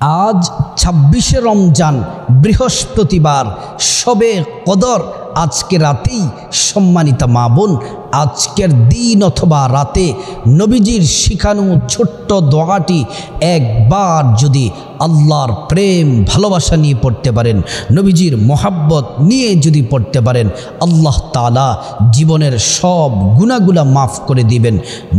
আজ 26শে রমজান বৃহস্পতিবার, শবে কদর। আজকে রাতেই সম্মানিতা মা বোন, আজকের দিন অথবা রাতে নবীজির শিখানো ছোট্ট দোয়াটি একবার যদি আল্লাহর প্রেম ভালোবাসা নিয়ে পড়তে পারেন, নবীজির মোহাব্বত নিয়ে যদি পড়তে পারেন, আল্লাহ তাআলা জীবনের সব গুনাহগুলা মাফ করে দিবেন,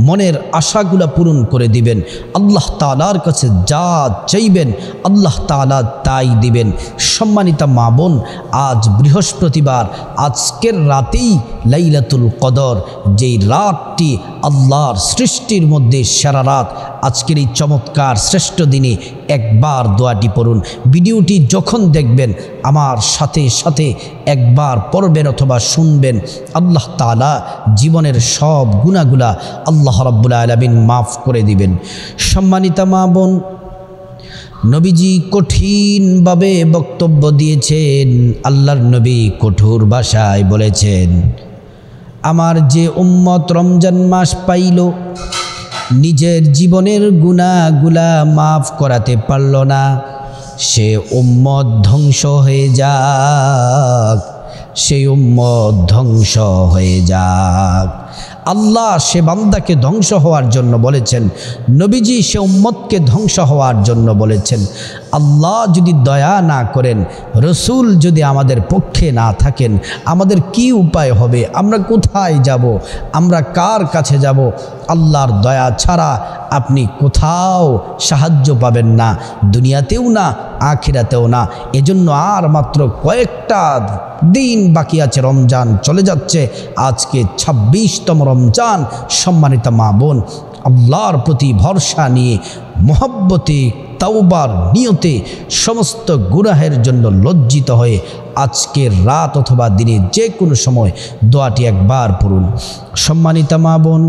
মনের আশাগুলা পূরণ করে দিবেন। আল্লাহ তাআলার কাছে যা চাইবেন আল্লাহ তাআলা তাই দিবেন। সম্মানিতা মা বোন, আজ বৃহস্পতিবার, আজকের রাতেই লাইলাতুল কদর, যেই রাতটি আল্লাহর সৃষ্টির মধ্যে সেরা রাত। আজকের এই চমৎকার শ্রেষ্ঠ দিনে একবার দোয়াটি পড়ুন। ভিডিওটি যখন দেখবেন আমার সাথে সাথে একবার পড়বেন অথবা শুনবেন। আল্লাহ তাআলা জীবনের সব গুনাহগুলা আল্লাহ রাব্বুল আলামিন মাফ করে দিবেন। সম্মানিতা মা বোন, নবীজি কঠিনভাবে বক্তব্য দিয়েছেন। আল্লাহর নবী কঠোর ভাষায় বলেছেন, আমার যে উম্মত রমজান মাস পাইল, নিজের জীবনের গুনাহগুলা মাফ করাতে পারল না, সে উম্মত ধ্বংস হয়ে যাক, সেই উম্মত ধ্বংস হয়ে যাক। আল্লাহ সে বান্দাকে ধ্বংস হওয়ার জন্য বলেছেন, নবীজি সে উম্মতকে ধ্বংস হওয়ার জন্য বলেছেন। আল্লাহ যদি দয়া না করেন, রসুল যদি আমাদের পক্ষে না থাকেন, আমাদের কি উপায় হবে? আমরা কোথায় যাব? আমরা কার কাছে যাব? আল্লাহর দয়া ছাড়া আপনি কোথাও সাহায্য পাবেন না, দুনিয়াতেও না, আখিরাতেও না। এজন্য আর মাত্র কয়েকটা দিন বাকি আছে, রমজান চলে যাচ্ছে। আজকে 26তম রমজান। সম্মানিতা মা বোন, আল্লাহর প্রতি ভরসা নিয়ে মোহাব্বতে তাওবার নিয়তে সমস্ত গুনাহের জন্য লজ্জিত হয়ে আজকের রাত অথবা দিনে যে কোনো সময় দোয়াটি একবার পড়ুন। সম্মানিতা মা বোন,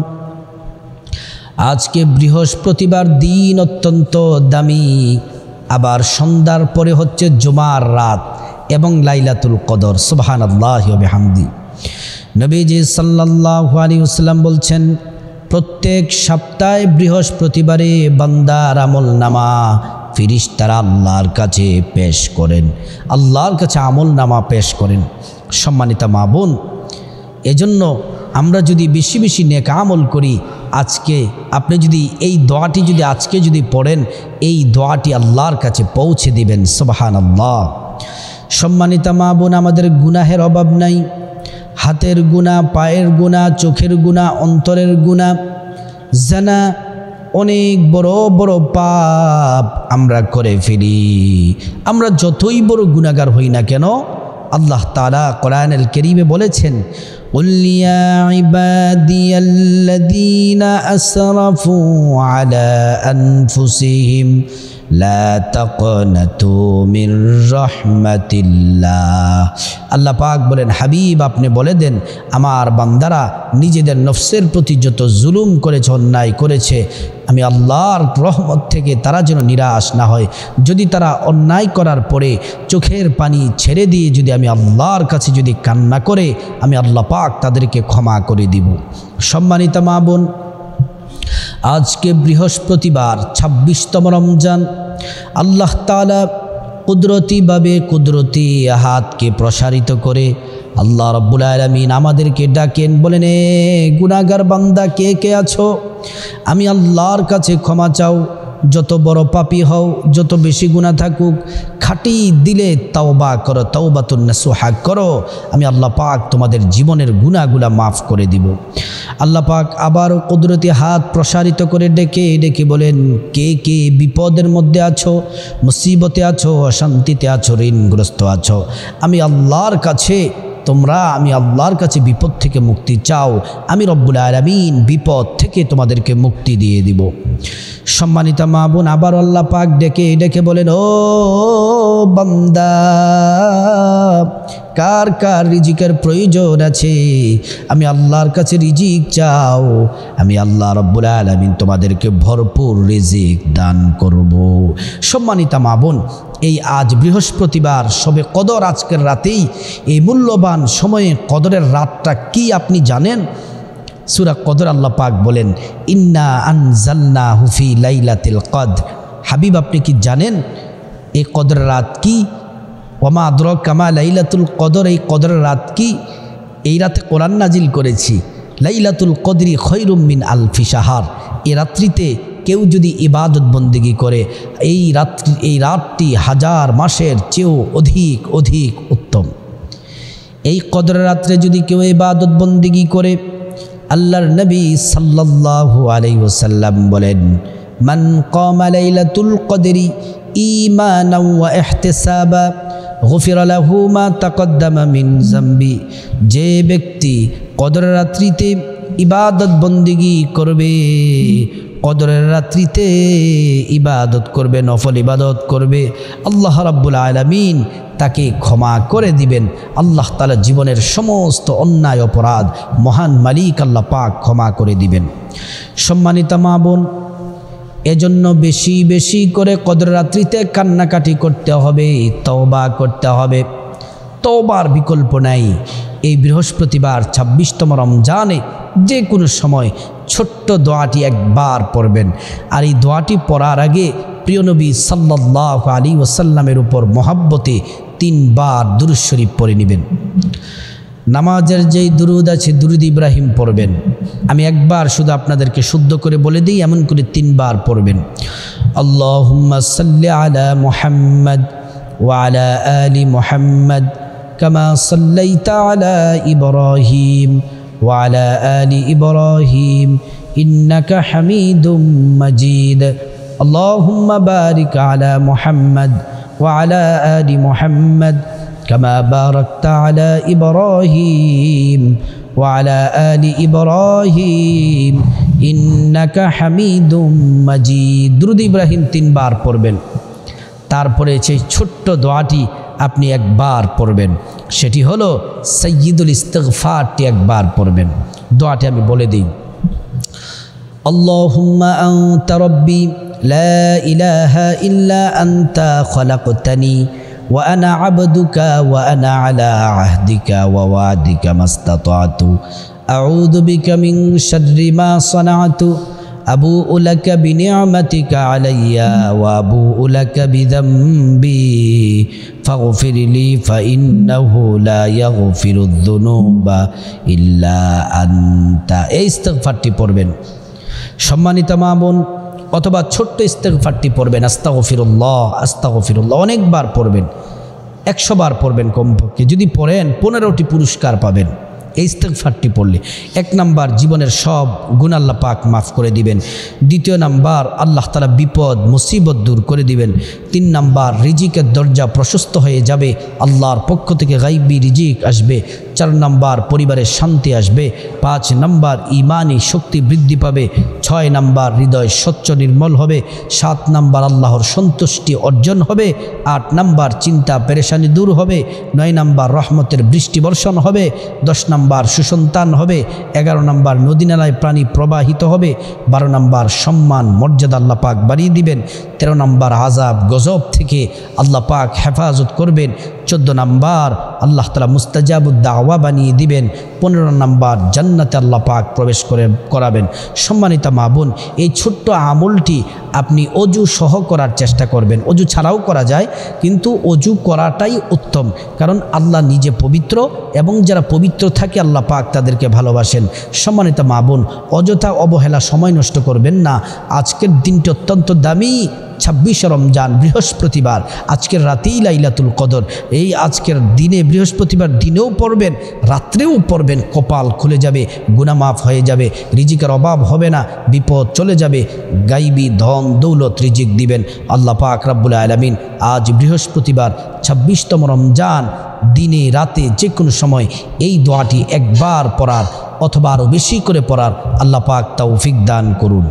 আজকে বৃহস্পতিবার দিন অত্যন্ত দামি। আবার সন্ধ্যার পরে হচ্ছে জুমার রাত এবং লাইলাতুল কদর। সুবহানাল্লাহি ওয়া বিহামদি। নবীজি সাল্লাল্লাহু আলাইহি ওয়াসাল্লাম বলছেন, প্রত্যেক সপ্তাহে বৃহস্পতিবারে বান্দার আমলনামা ফেরেশতারা আল্লাহর কাছে পেশ করেন, আল্লাহর কাছে আমলনামা পেশ করেন। সম্মানিতা মা বোন, এজন্য আমরা যদি বেশি বেশি নেক আমল করি, আজকে আপনি যদি এই দোয়াটি যদি আজকে যদি পড়েন, এই দোয়াটি আল্লাহর কাছে পৌঁছে দিবেন। সুবহানাল্লাহ। সম্মানিতা মা বোন, আমাদের গুনাহের অভাব নাই। হাতের গুনাহ, পায়ের গুনাহ, চোখের গুনাহ, অন্তরের গুনাহ, জানা অনেক বড় বড় পাপ আমরা করে ফেলি। আমরা যতই বড় গুনাহগার হই না কেন, আল্লাহ তাআলা কোরআনুল কারীমে বলেছেন, قل يا عبادي الذين أسرفوا على أنفسهم لا تقنطوا من رحمة الله। আল্লাহ পাক বলেন, হাবিব আপনি বলে দেন, আমার বান্দারা নিজেদের নফসের প্রতি যত জুলুম করেছে, অন্যায় করেছে, আমি আল্লাহর রহমত থেকে তারা যেন নিরাশ না হয়। যদি তারা অন্যায় করার পরে চোখের পানি ছেড়ে দিয়ে যদি আমি আল্লাহর কাছে যদি কান্না করে, আমি আল্লাহ পাক তাদেরকে ক্ষমা করে দিব। সম্মানিতা মা বোন, আজকে বৃহস্পতিবার 26তম রমজান। আল্লাহ তাআলা কুদরতিভাবে কুদরতি হাতকে প্রসারিত করে আল্লাহ রাব্বুল আলামিন আমাদেরকে ডাকেন, বলেন, এ গুনাহগার বান্দা কে কে আছো, আমি আল্লাহর কাছে ক্ষমা চাও। যত বড় পাপী হও, যত বেশি গুনাহ থাকুক, খাঁটি দিলে তাওবা করো, তাওবাতুন নাসুহা করো, আমি আল্লাহ পাক তোমাদের জীবনের গুনাহগুলা মাফ করে দিব। আল্লাহ পাক আবারও কুদরতি হাত প্রসারিত করে ডেকে ডেকে বলেন, কে কে বিপদের মধ্যে আছো, মুসিবতে আছো, অশান্তিতে আছো, ঋণগ্রস্ত আছো, আমি আল্লাহর কাছে আমি আল্লাহর কাছে বিপদ থেকে মুক্তি চাও, আমি রব্বুল আলামিন বিপদ থেকে তোমাদেরকে মুক্তি দিয়ে দিব। সম্মানিতা মা বোন, আবার আল্লাহ পাক ডেকে ডেকে বলেন, ও বান্দা, কার কার রিজিকের প্রয়োজন আছে, আমি আল্লাহর কাছে রিজিক চাও, আমি আল্লাহ রব্বুল আলামিন তোমাদেরকে ভরপুর রিজিক দান করব। সম্মানিতা মা বোন, এই আজ বৃহস্পতিবার, শবে কদর, আজকের রাতেই এই মূল্যবান সময়ে কদরের রাতটা কি আপনি জানেন? সূরা কদর আল্লাহ পাক বলেন, ইন্না আনজালনাহু ফি লাইলাতিল কদর, হাবিব আপনি কি জানেন এই কদরের রাত কি? ওমা আদরাকা কামা লাইলাতুল কদর, এই কদরের রাত কি? এই রাতে কোরআন নাজিল করেছি, লাইলাতুল কদরি খৈরুম মিন আলফি শাহর। এই রাত্রিতে কেউ যদি ইবাদত বন্দেগি করে এই রাতটি হাজার মাসের চেয়েও অধিক অধিক উত্তম। এই কদরের রাত্রে যদি কেউ ইবাদত বন্দেগি করে, আল্লাহর নবী সাল্লাল্লাহু আলাইহি ওয়াসাল্লাম বলেন, মান কামা লাইলাতুল কদরি ঈমানাও ওয়া ইহতিসাবা গুফিরা লাহু মা তাকদ্দামা মিন যামবি। যে ব্যক্তি কদরের রাত্রিতে ইবাদত বন্দেগি করবে, কদরের রাত্রিতে ইবাদত করবে, নফল ইবাদত করবে, আল্লাহ রাব্বুল আলামিন তাকে ক্ষমা করে দিবেন। আল্লাহ তাআলা জীবনের সমস্ত অন্যায় অপরাধ মহান মালিক আল্লাহ পাক ক্ষমা করে দিবেন। সম্মানিত মা বোন, এজন্য বেশি বেশি করে কদর রাত্রিতে কান্নাকাটি করতে হবে, তওবা করতে হবে। তওবার বিকল্প নাই। এই বৃহস্পতিবার ২৬তম রমজানে যে কোনো সময় ছোট্ট দোয়াটি একবার পড়বেন। আর এই দোয়াটি পড়ার আগে প্রিয় নবী সাল্লাল্লাহু আলাইহি ওয়াসাল্লামের উপর মহাব্বতে ৩ বার দুরূদ শরীফ পড়ে নেবেন। নামাজের যেই দুরুদ আছে দুরুদ ইব্রাহিম পড়বেন। আমি একবার শুধু আপনাদেরকে শুদ্ধ করে বলে দিই, এমন করে ৩ বার পড়বেন। আল্লাহুম্মা সাল্লি আলা মুহাম্মাদ ওয়া আলা আলি মুহাম্মাদ কামা সাল্লাইতা আলা ইব্রাহিম ওয়া আলা আলি ইব্রাহিম ইন্নাকা হামিদুম মাজিদ। আল্লাহুম্মা বারিক আলা মুহাম্মাদ ওয়া আলা আলি মুহাম্মাদ كما باركت على إبراهيم وعلى آل إبراهيم إنك حميد مجيد। দুরূদ ইব্রাহিম ৩ বার পড়বেন। তারপরে সেই ছোট্ট দোয়াটি আপনি একবার পড়বেন, সেটি হলো সাইয়্যিদুল ইস্তিগফারটি একবার পড়বেন। দোয়াটি আমি বলে দিই। আল্লাহুম্মা আনতা রাব্বি লা ইলাহা ইল্লা আনতা খলাকতানি وأنا عبدك وأنا على عهدك ووعدك ما استطعت أعوذ بك من شر ما صنعت أبوء لك بنعمتك علي وأبوء لك بذنبي فاغفر لي فإنه لا يغفر الذنوب إلا أنت। এই ইস্তিগফারটি পড়বেন সম্মানিত মা বোন, অথবা ছোট্ট ইস্তিগফারটি পড়বেন, আস্তাগফিরুল্লাহ আস্তাগফিরুল্লাহ, অনেকবার পড়বেন, 100 বার পড়বেন কমপক্ষে। যদি পড়েন 15টি পুরস্কার পাবেন এই ইস্তিগফারটি পড়লে। 1 নাম্বার, জীবনের সব গুনাহ আল্লাহ পাক মাফ করে দিবেন। 2 নাম্বার, আল্লাহ তাআলা বিপদ মুসিবত দূর করে দিবেন। 3 নাম্বার, রিজিকের দরজা প্রশস্ত হয়ে যাবে, আল্লাহর পক্ষ থেকে গায়বী রিজিক আসবে। 4 নাম্বার, পরিবারের শান্তি আসবে। 5 নাম্বার, ঈমানি শক্তি বৃদ্ধি পাবে। 6 নাম্বার, হৃদয় স্বচ্ছ নির্মল হবে। 7 নাম্বার, আল্লাহর সন্তুষ্টি অর্জন হবে। 8 নাম্বার, চিন্তা পেরেশানি দূর হবে। 9 নাম্বার, রহমতের বৃষ্টি বর্ষণ হবে। 10 নাম্বার, সুসন্তান হবে। 11 নাম্বার, নদী নালায় প্রাণী প্রবাহিত হবে। 12 নাম্বার, সম্মান মর্যাদা আল্লাহ পাক বাড়িয়ে দিবেন। 13 নাম্বার, আযাব গজব থেকে আল্লাহ পাক হেফাজত করবেন। 14 নাম্বার, আল্লাহ তাআলা মুস্তাজাবুদ দাওয়া বানিয়ে দিবেন। 15 নাম্বার, জান্নাতে আল্লাহ পাক প্রবেশ করাবেন। সম্মানিত মা বোন, এই ছোট্ট আমলটি আপনি অজু সহ করার চেষ্টা করবেন। অজু ছাড়াও করা যায়, কিন্তু অজু করাটাই উত্তম, কারণ আল্লাহ নিজে পবিত্র এবং যারা পবিত্র থাকে আল্লাহ পাক তাদেরকে ভালোবাসেন। সম্মানিত মা বোন, অযথা অবহেলা সময় নষ্ট করবেন না। আজকের দিনটি অত্যন্ত দামি, 26 রমজান বৃহস্পতিবার, আজকের রাতেই লাইলাতুল কদর। এই আজকের দিনে বৃহস্পতিবার দিনেও পড়বেন, রাত্রেও পড়বেন, কপাল খুলে যাবে, গুনাহ মাফ হয়ে যাবে, রিজিকের অভাব হবে না, বিপদ চলে যাবে, গাইবী ধন দৌলত রিজিক দিবেন আল্লাহ পাক রব্বুল আলামিন। আজ বৃহস্পতিবার 26তম রমজান, দিনে রাতে যে কোনো সময় এই দোয়াটি একবার পড়ার অথবা আরও বেশি করে পড়ার আল্লাহ পাক তৌফিক দান করুন।